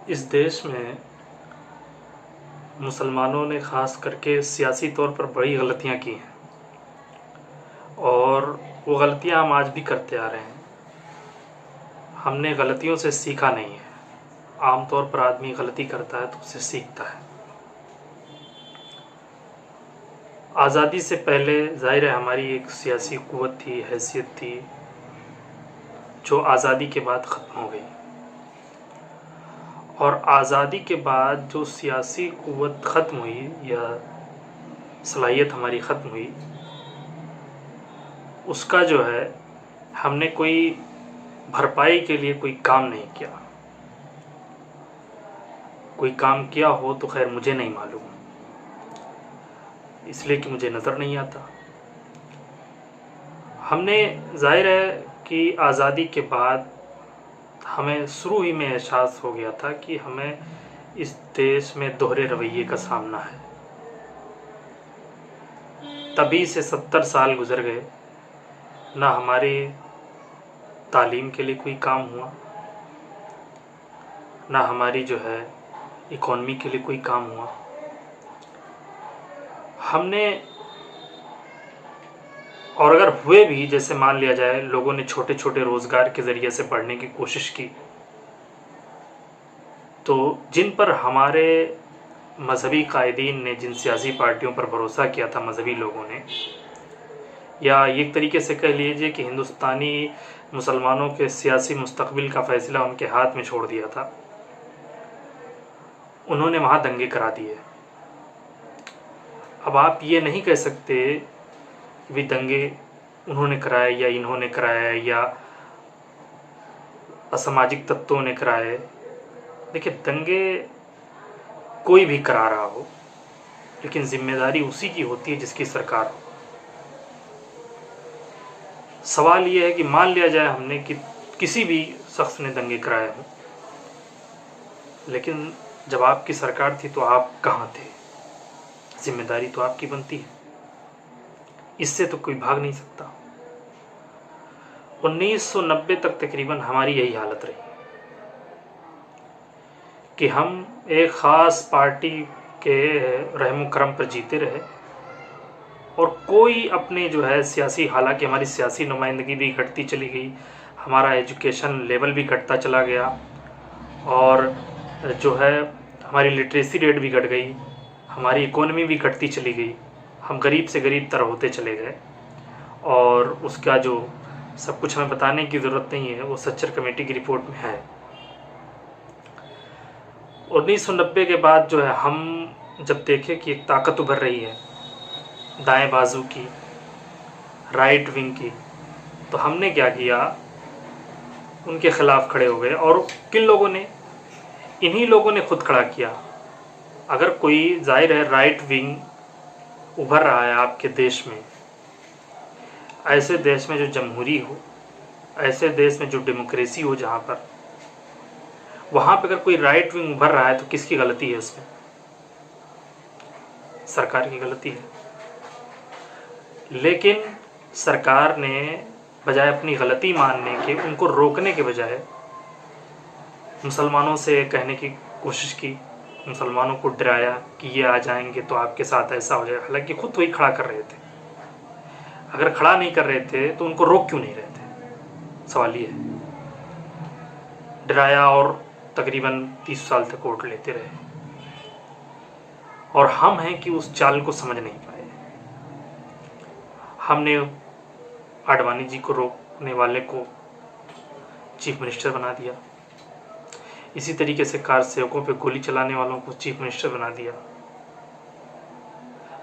इस देश में मुसलमानों ने ख़ास करके सियासी तौर पर बड़ी गलतियां की हैं और वो गलतियां हम आज भी करते आ रहे हैं। हमने गलतियों से सीखा नहीं है। आमतौर पर आदमी गलती करता है तो उससे सीखता है। आज़ादी से पहले ज़ाहिर है हमारी एक सियासी क़ुव्वत थी, हैसियत थी, जो आज़ादी के बाद ख़त्म हो गई। और आज़ादी के बाद जो सियासी क़ुव्वत ख़त्म हुई या सलाहियत हमारी ख़त्म हुई, उसका जो है हमने कोई भरपाई के लिए कोई काम नहीं किया। कोई काम किया हो तो खैर मुझे नहीं मालूम, इसलिए कि मुझे नज़र नहीं आता। हमने ज़ाहिर है कि आज़ादी के बाद हमें शुरू ही में एहसास हो गया था कि हमें इस देश में दोहरे रवैये का सामना है। तभी से 70 साल गुज़र गए, ना हमारी तालीम के लिए कोई काम हुआ, ना हमारी जो है इकॉनमी के लिए कोई काम हुआ। हमने, और अगर हुए भी, जैसे मान लिया जाए लोगों ने छोटे छोटे रोज़गार के ज़रिए से बढ़ने की कोशिश की, तो जिन पर हमारे मज़हबी कायदीन ने, जिन सियासी पार्टियों पर भरोसा किया था मज़हबी लोगों ने, या एक तरीके से कह लीजिए कि हिंदुस्तानी मुसलमानों के सियासी मुस्तकबिल का फ़ैसला उनके हाथ में छोड़ दिया था, उन्होंने वहाँ दंगे करा दिए। अब आप ये नहीं कह सकते भी दंगे उन्होंने कराए या इन्होंने कराए या असामाजिक तत्वों ने कराए। देखिए, दंगे कोई भी करा रहा हो, लेकिन जिम्मेदारी उसी की होती है जिसकी सरकार हो। सवाल ये है कि मान लिया जाए हमने कि किसी भी शख्स ने दंगे कराए हों, लेकिन जब आपकी सरकार थी तो आप कहाँ थे? जिम्मेदारी तो आपकी बनती है, इससे तो कोई भाग नहीं सकता। 1990 तक तकरीबन हमारी यही हालत रही कि हम एक ख़ास पार्टी के रहमो करम पर जीते रहे और कोई अपने जो है सियासी, हालांकि हमारी सियासी नुमाइंदगी भी घटती चली गई, हमारा एजुकेशन लेवल भी घटता चला गया और जो है हमारी लिटरेसी रेट भी घट गई, हमारी इकोनॉमी भी घटती चली गई, हम गरीब से गरीब तर होते चले गए। और उसका जो सब कुछ हमें बताने की ज़रूरत नहीं है, वो सच्चर कमेटी की रिपोर्ट में है। 1990 के बाद जो है हम जब देखें कि एक ताकत उभर रही है दाएं बाजू की, राइट विंग की, तो हमने क्या किया, उनके ख़िलाफ़ खड़े हो गए। और किन लोगों ने? इन्हीं लोगों ने खुद खड़ा किया। अगर कोई, जाहिर है राइट विंग उभर रहा है आपके देश में, ऐसे देश में जो जमहूरी हो, ऐसे देश में जो डेमोक्रेसी हो, जहाँ पर वहाँ पर अगर कोई राइट विंग उभर रहा है तो किसकी गलती है उसमें? सरकार की गलती है। लेकिन सरकार ने बजाय अपनी गलती मानने के, उनको रोकने के बजाय मुसलमानों से कहने की कोशिश की, मुसलमानों को डराया कि ये आ जाएंगे तो आपके साथ ऐसा हो जाएगा। हालांकि खुद वही खड़ा कर रहे थे। अगर खड़ा नहीं कर रहे थे तो उनको रोक क्यों नहीं रहे थे? सवाल ये है। डराया और तकरीबन 30 साल तक वोट लेते रहे, और हम हैं कि उस चाल को समझ नहीं पाए। हमने आडवाणी जी को रोकने वाले को चीफ मिनिस्टर बना दिया, इसी तरीके से कार सेवकों पे गोली चलाने वालों को चीफ मिनिस्टर बना दिया।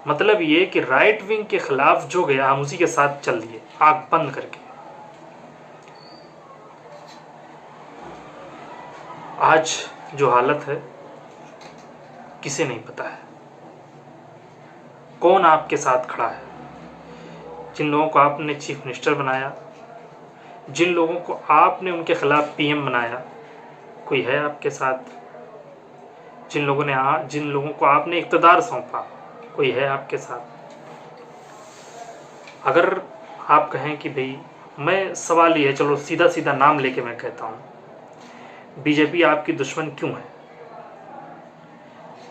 मतलब ये कि राइट विंग के खिलाफ जो गया हम उसी के साथ चल दिए, आंख बंद करके। आज जो हालत है किसे नहीं पता है, कौन आपके साथ खड़ा है। जिन लोगों को आपने चीफ मिनिस्टर बनाया, जिन लोगों को आपने उनके खिलाफ पीएम बनाया, कोई है आपके साथ? जिन लोगों को आपने इक़्तिदार सौंपा, कोई है आपके साथ? अगर आप कहें कि भाई, मैं, सवाल ये है, चलो सीधा सीधा नाम लेके मैं कहता हूँ, बीजेपी आपकी दुश्मन क्यों है?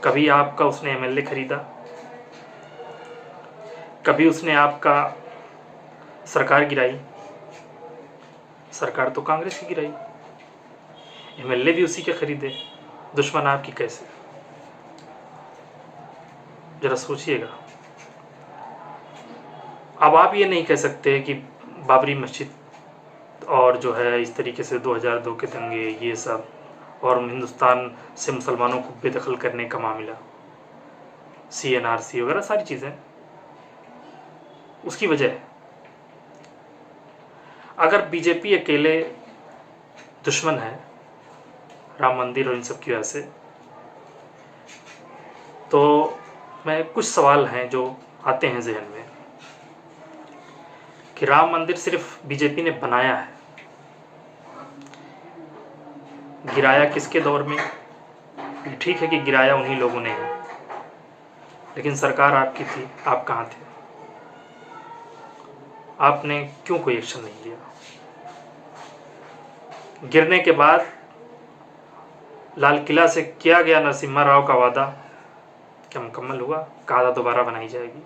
कभी आपका उसने एमएलए खरीदा, कभी उसने आपका सरकार गिराई। सरकार तो कांग्रेस की गिराई, एमएलए भी उसी के खरीदे। दुश्मन आपकी कैसे? जरा सोचिएगा। अब आप ये नहीं कह सकते कि बाबरी मस्जिद और जो है इस तरीके से 2002 के दंगे ये सब और हिंदुस्तान से मुसलमानों को बेदखल करने का मामला, CNRC वगैरह सारी चीज़ें उसकी वजह है। अगर बीजेपी अकेले दुश्मन है राम मंदिर और इन सब की वजह से, तो मैं कुछ सवाल हैं जो आते हैं जहन में कि राम मंदिर सिर्फ बीजेपी ने बनाया है, गिराया किसके दौर में? ठीक है कि गिराया उन्हीं लोगों ने है, लेकिन सरकार आपकी थी, आप कहाँ थे? आपने क्यों कोई एक्शन नहीं लिया? गिरने के बाद लाल किला से किया गया नरसिम्हा राव का वादा क्या मुकम्मल हुआ? कहा दोबारा बनाई जाएगी।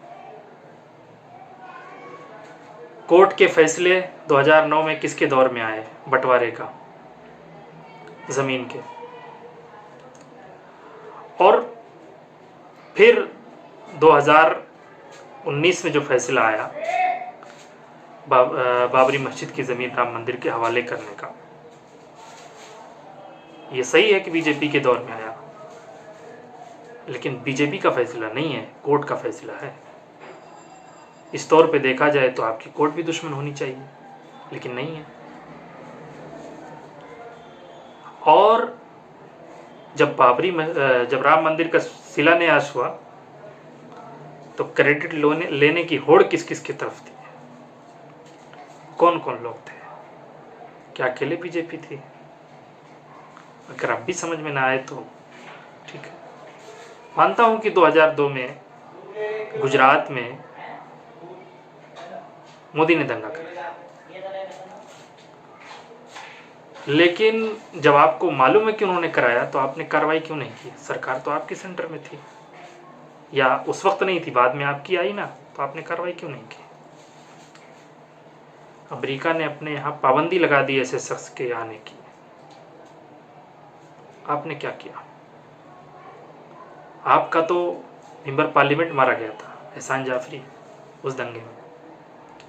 कोर्ट के फैसले 2009 में किसके दौर में आए? बंटवारे का, जमीन के। और फिर 2019 में जो फैसला आया बाबरी मस्जिद की जमीन राम मंदिर के हवाले करने का, ये सही है कि बीजेपी के दौर में आया, लेकिन बीजेपी का फैसला नहीं है, कोर्ट का फैसला है। इस तौर पे देखा जाए तो आपकी कोर्ट भी दुश्मन होनी चाहिए, लेकिन नहीं है। और जब जब राम मंदिर का शिलान्यास हुआ तो क्रेडिट लेने की होड़ किस किस की तरफ थी? कौन कौन लोग थे? क्या अकेले बीजेपी थी? अगर अब भी समझ में ना आए तो ठीक है। मानता हूं कि 2002 में गुजरात में मोदी ने दंगा कराया, लेकिन जब आपको मालूम है कि उन्होंने कराया तो आपने कार्रवाई क्यों नहीं की? सरकार तो आपके सेंटर में थी, या उस वक्त नहीं थी, बाद में आपकी आई ना, तो आपने कार्रवाई क्यों नहीं की? अमेरिका ने अपने यहाँ पाबंदी लगा दी ऐसे शख्स के आने की, आपने क्या किया? आपका तो मेंबर पार्लियामेंट मारा गया था, एहसान जाफरी, उस दंगे में।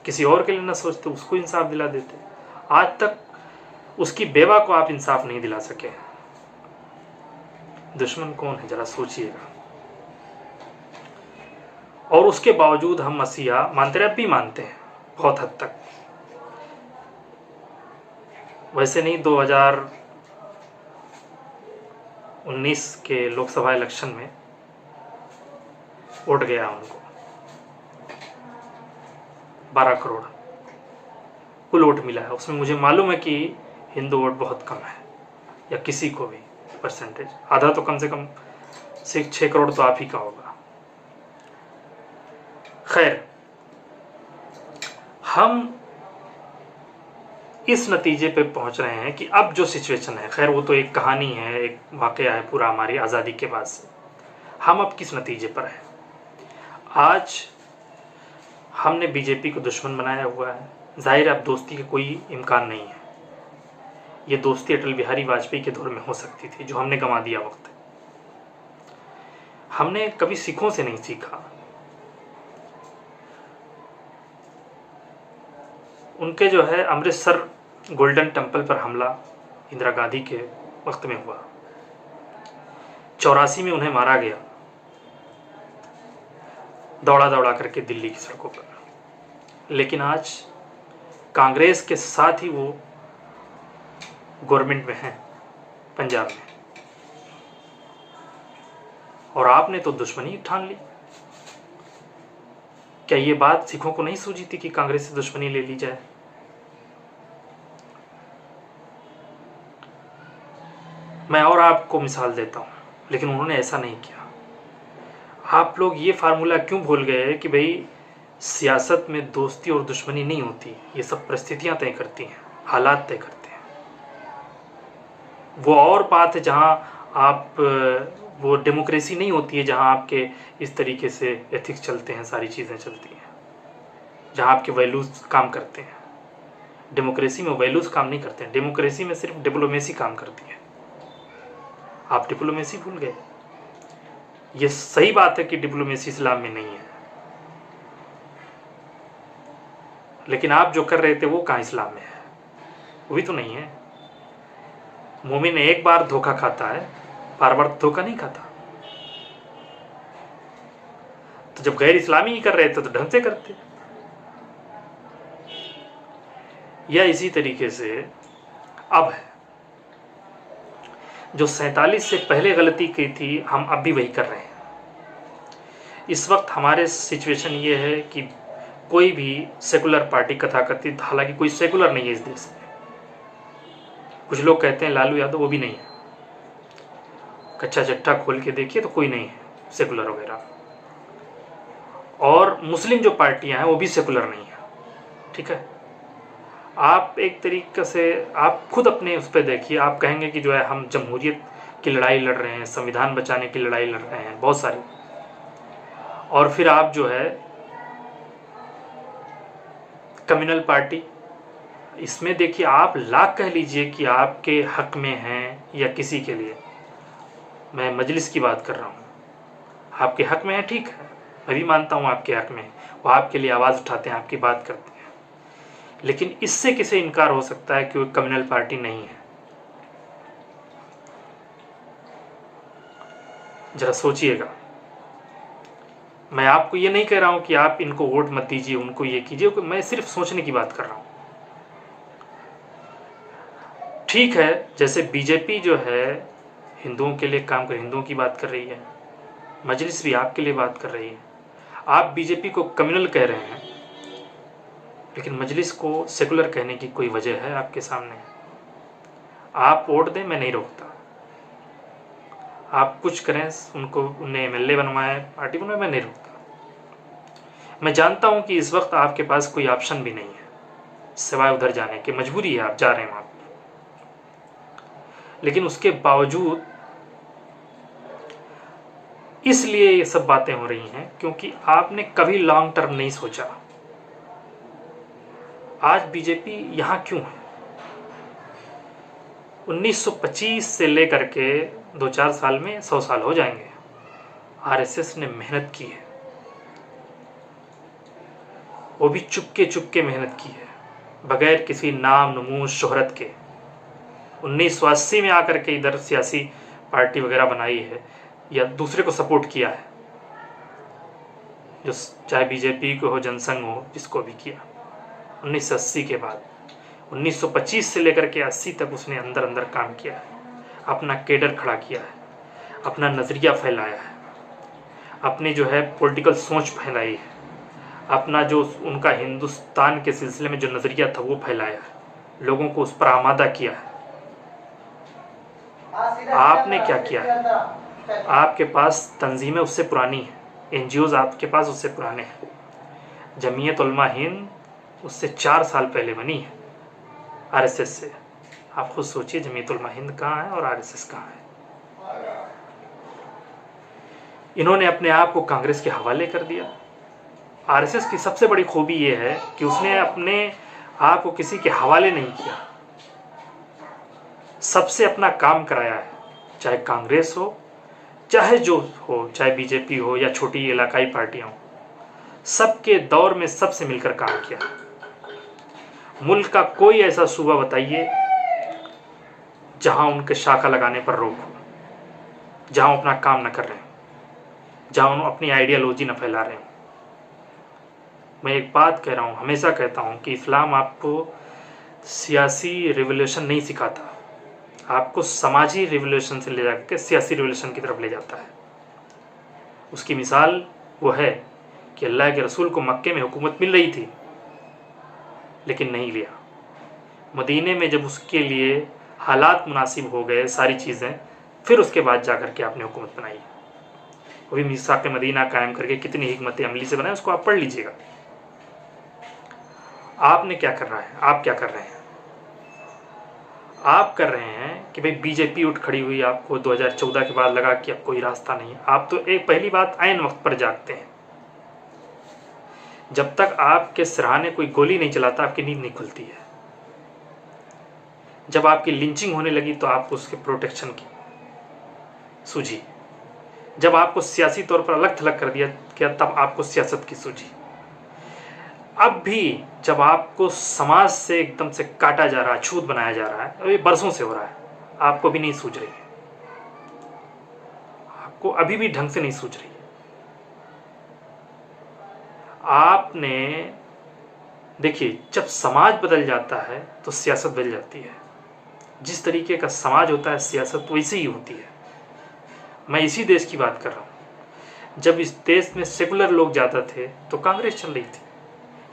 किसी और के लिए ना सोचते, उसको इंसाफ दिला देते। आज तक उसकी बेवा को आप इंसाफ नहीं दिला सके। दुश्मन कौन है, जरा सोचिएगा। और उसके बावजूद हम मसीहा मानते रहे, अब भी मानते हैं बहुत हद तक। वैसे नहीं, 2019 के लोकसभा इलेक्शन में वोट गया उनको 12 करोड़ कुल वोट मिला है। उसमें मुझे मालूम है कि हिंदू वोट बहुत कम है, या किसी को भी परसेंटेज आधा तो कम से कम 6 करोड़ तो आप ही का होगा। खैर, हम इस नतीजे पे पहुंच रहे हैं कि अब जो सिचुएशन है, खैर वो तो एक कहानी है, एक वाकया है पूरा हमारी आज़ादी के बाद से। हम अब किस नतीजे पर हैं? आज हमने बीजेपी को दुश्मन बनाया हुआ है। जाहिर है अब दोस्ती का कोई इम्कान नहीं है। ये दोस्ती अटल बिहारी वाजपेयी के दौर में हो सकती थी, जो हमने गंवा दिया वक्त। हमने कभी सिखों से नहीं सीखा। उनके जो है अमृतसर गोल्डन टेम्पल पर हमला इंदिरा गांधी के वक्त में हुआ, 84 में उन्हें मारा गया दौड़ा दौड़ा करके दिल्ली की सड़कों पर। लेकिन आज कांग्रेस के साथ ही वो गवर्नमेंट में हैं पंजाब में, और आपने तो दुश्मनी ठान ली। क्या ये बात सिखों को नहीं सूझी थी कि कांग्रेस से दुश्मनी ले ली जाए? मैं और आपको मिसाल देता हूं, लेकिन उन्होंने ऐसा नहीं किया। आप लोग ये फार्मूला क्यों भूल गए कि भाई सियासत में दोस्ती और दुश्मनी नहीं होती, ये सब परिस्थितियां तय करती हैं, हालात तय करते हैं। वो और बात है जहां आप वो डेमोक्रेसी नहीं होती है जहाँ आपके इस तरीके से एथिक्स चलते हैं, सारी चीज़ें चलती हैं, जहाँ आपके वैल्यूज़ काम करते हैं। डेमोक्रेसी में वैल्यूज़ काम नहीं करते हैं, डेमोक्रेसी में सिर्फ डिप्लोमेसी काम करती है। आप डिप्लोमेसी भूल गए। ये सही बात है कि डिप्लोमेसी इस्लाम में नहीं है, लेकिन आप जो कर रहे थे वो कहाँ इस्लाम में है? वो भी तो नहीं है। मोमिन एक बार धोखा खाता है, बार बार धोखा नहीं खाता। तो जब गैर इस्लामी ही कर रहे थे तो ढंग से करते। या इसी तरीके से अब है, जो 47 से पहले गलती की थी हम अब भी वही कर रहे हैं। इस वक्त हमारे सिचुएशन ये है कि कोई भी सेकुलर पार्टी कथाकथित, हालांकि कोई सेकुलर नहीं है इस देश में। कुछ लोग कहते हैं लालू यादव, वो भी नहीं है। कच्चा चट्टा खोल के देखिए तो कोई नहीं है सेकुलर वगैरह। और मुस्लिम जो पार्टियां हैं वो भी सेकुलर नहीं है। ठीक है, आप एक तरीके से आप खुद अपने उस पर देखिए, आप कहेंगे कि जो है हम जमहूरियत की लड़ाई लड़ रहे हैं, संविधान बचाने की लड़ाई लड़ रहे हैं, बहुत सारी, और फिर आप जो है कम्युनल पार्टी, इसमें देखिए आप लाख कह लीजिए कि आपके हक में हैं या किसी के लिए, मैं मजलिस की बात कर रहा हूँ, आपके हक में है, ठीक है, मैं भी मानता हूँ आपके हक में, वो आपके लिए आवाज़ उठाते हैं, आपकी बात करते हैं, लेकिन इससे किसे इनकार हो सकता है कि वो कम्युनल पार्टी नहीं है? जरा सोचिएगा। मैं आपको ये नहीं कह रहा हूं कि आप इनको वोट मत दीजिए, उनको ये कीजिए, मैं सिर्फ सोचने की बात कर रहा हूं। ठीक है, जैसे बीजेपी जो है हिंदुओं के लिए काम कर, हिंदुओं की बात कर रही है, मजलिस भी आपके लिए बात कर रही है। आप बीजेपी को कम्युनल कह रहे हैं, लेकिन मजलिस को सेकुलर कहने की कोई वजह है आपके सामने? आप वोट दें, मैं नहीं रोकता, आप कुछ करें, उनको उन्हें एमएलए बनवाएं, पार्टी बनवाएं, मैं नहीं रोकता। मैं जानता हूं कि इस वक्त आपके पास कोई ऑप्शन भी नहीं है सिवाय उधर जाने के, मजबूरी है, आप जा रहे हैं वहां पर। लेकिन उसके बावजूद इसलिए ये सब बातें हो रही हैं क्योंकि आपने कभी लॉन्ग टर्म नहीं सोचा। आज बीजेपी यहां क्यों है? 1925 से लेकर के 2-4 साल में 100 साल हो जाएंगे। आरएसएस ने मेहनत की है, वो भी चुपके चुपके मेहनत की है, बगैर किसी नाम नमूज शोहरत के। 1980 में आकर के इधर सियासी पार्टी वगैरह बनाई है या दूसरे को सपोर्ट किया है, जो चाहे बीजेपी को हो, जनसंघ हो, जिसको भी किया। 1980 के बाद 1925 से लेकर के 80 तक उसने अंदर अंदर काम किया है, अपना केडर खड़ा किया है, अपना नज़रिया फैलाया है, अपनी जो है पॉलिटिकल सोच फैलाई है, अपना जो उनका हिंदुस्तान के सिलसिले में जो नज़रिया था वो फैलाया है, लोगों को उस पर आमादा किया है। आपने क्या किया है? आपके पास तंजीमें उससे पुरानी हैं, एनजीओज आपके पास उससे पुराने हैं। जमीयत उलमा हिंद उससे 4 साल पहले बनी है आरएसएस से। आप खुद सोचिए जमीयत उलमा हिंद कहाँ है और आरएसएस कहाँ है। इन्होंने अपने आप को कांग्रेस के हवाले कर दिया। आरएसएस की सबसे बड़ी खूबी यह है कि उसने अपने आप को किसी के हवाले नहीं किया, सबसे अपना काम कराया है, चाहे कांग्रेस हो, चाहे जो हो, चाहे बीजेपी हो या छोटी इलाकाई पार्टियां हो, सबके दौर में सबसे मिलकर काम किया। मुल्क का कोई ऐसा सूबा बताइए जहां उनके शाखा लगाने पर रोक हो, जहां वो अपना काम न कर रहे हो, जहां वो अपनी आइडियोलॉजी न फैला रहे हो। मैं एक बात कह रहा हूं, हमेशा कहता हूं कि इस्लाम आपको सियासी रिवोल्यूशन नहीं सिखाता, आपको समाजी रिवोल्यूशन से ले जाकर सियासी रिवोल्यूशन की तरफ ले जाता है। उसकी मिसाल वो है कि अल्लाह के रसूल को मक्के में हुकूमत मिल रही थी लेकिन नहीं लिया। मदीने में जब उसके लिए हालात मुनासिब हो गए, सारी चीज़ें, फिर उसके बाद जाकर के आपने हुकूमत बनाई। वो भी मीसाक़ मदीना कायम करके कितनी हिकमत अमली से बनाए, उसको आप पढ़ लीजिएगा। आपने क्या कर रहा है? आप क्या कर रहे हैं? आप कर रहे हैं कि भाई बीजेपी उठ खड़ी हुई, आपको 2014 के बाद लगा कि अब कोई रास्ता नहीं है। आप तो एक पहली बात ऐन वक्त पर जागते हैं। जब तक आपके सिरहाने कोई गोली नहीं चलाता आपकी नींद नहीं खुलती है। जब आपकी लिंचिंग होने लगी तो आपको उसके प्रोटेक्शन की सूझी। जब आपको सियासी तौर पर अलग थलग कर दिया गया तब आपको सियासत की सूझी। अब भी जब आपको समाज से एकदम से काटा जा रहा है, छूत बनाया जा रहा है, ये बरसों से हो रहा है, आपको भी नहीं सूझ रही है, आपको अभी भी ढंग से नहीं सूझ रही है। आपने देखिए, जब समाज बदल जाता है तो सियासत बदल जाती है। जिस तरीके का समाज होता है सियासत वैसे ही होती है। मैं इसी देश की बात कर रहा हूँ। जब इस देश में सेकुलर लोग ज़्यादा थे तो कांग्रेस चल रही थी,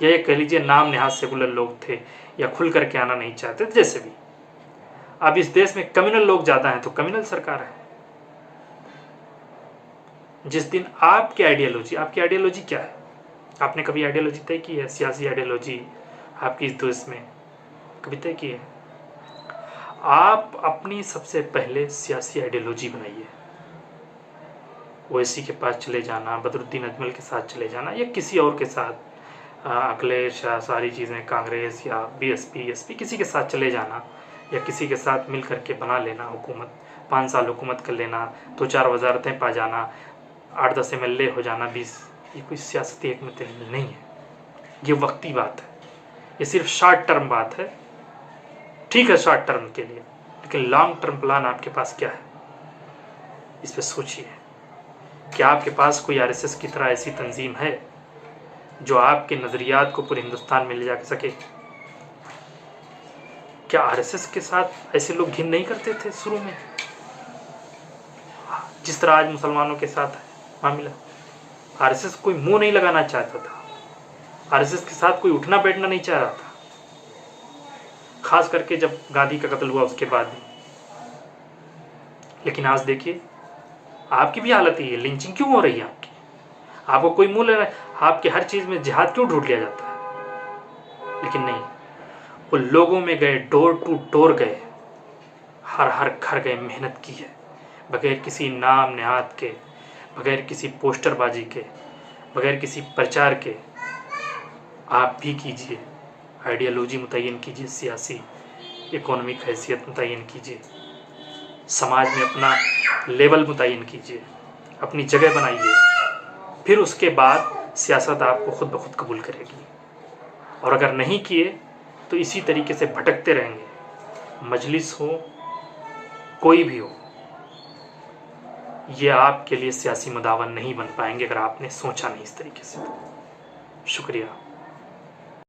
या ये कह लीजिए नाम नेहाद सेकुलर लोग थे या खुल करके आना नहीं चाहते थे, जैसे भी। अब इस देश में कम्युनल लोग ज़्यादा हैं तो कम्युनल सरकार है। जिस दिन आपकी आइडियोलॉजी क्या है? आपने कभी आइडियोलॉजी तय की है? सियासी आइडियोलॉजी आपकी इस देश में कभी तय की है? आप अपनी सबसे पहले सियासी आइडियोलॉजी बनाइए। ओवैसी के पास चले जाना, बदरुद्दीन अजमल के साथ चले जाना, या किसी और के साथ, अखिलेश या सारी चीज़ें, कांग्रेस या बीएसपी एसपी, किसी के साथ चले जाना, या किसी के साथ मिल करके बना लेना हुकूमत, 5 साल हुकूमत कर लेना, 2-4 वजारतें पा जाना, 8-10 MLA हो जाना, 20, ये कोई सियासती हिकमत नहीं है। ये वक्ती बात है, ये सिर्फ शॉर्ट टर्म बात है। ठीक है शॉर्ट टर्म के लिए, लेकिन लॉन्ग टर्म प्लान आपके पास क्या है? इस पर सोचिए। क्या आपके पास कोई आरएसएस की तरह ऐसी तंजीम है जो आपके नज़रियात को पूरे हिंदुस्तान में ले जा सके? क्या आरएसएस के साथ ऐसे लोग घिन नहीं करते थे शुरू में, जिस तरह आज मुसलमानों के साथ है मामला? आरएसएस कोई मुंह नहीं लगाना चाहता था, आरएसएस के साथ कोई उठना बैठना नहीं चाह रहा था, खास करके जब गांधी का कत्ल हुआ उसके बाद। लेकिन आज देखिए आपकी भी हालत ही है। लिंचिंग क्यों हो रही है आपकी? आपको कोई मुंह ले रहा है, आपके हर चीज में जिहाद क्यों ढूंढ लिया जाता है? लेकिन नहीं, वो लोगों में गए, डोर टू डोर गए, हर घर गए, मेहनत की है, बगैर किसी नाम नेहाद के, बगैर किसी पोस्टरबाजी के, बगैर किसी प्रचार के। आप भी कीजिए, आइडियोलॉजी मुतय्यन कीजिए, सियासी इकोनॉमिक हैसियत मुतय्यन कीजिए, समाज में अपना लेवल मुतय्यन कीजिए, अपनी जगह बनाइए। फिर उसके बाद सियासत आपको खुद ब खुद कबूल करेगी। और अगर नहीं किए तो इसी तरीके से भटकते रहेंगे। मजलिस हो, कोई भी हो, ये आपके लिए सियासी मदावन नहीं बन पाएंगे अगर आपने सोचा नहीं इस तरीके से। शुक्रिया।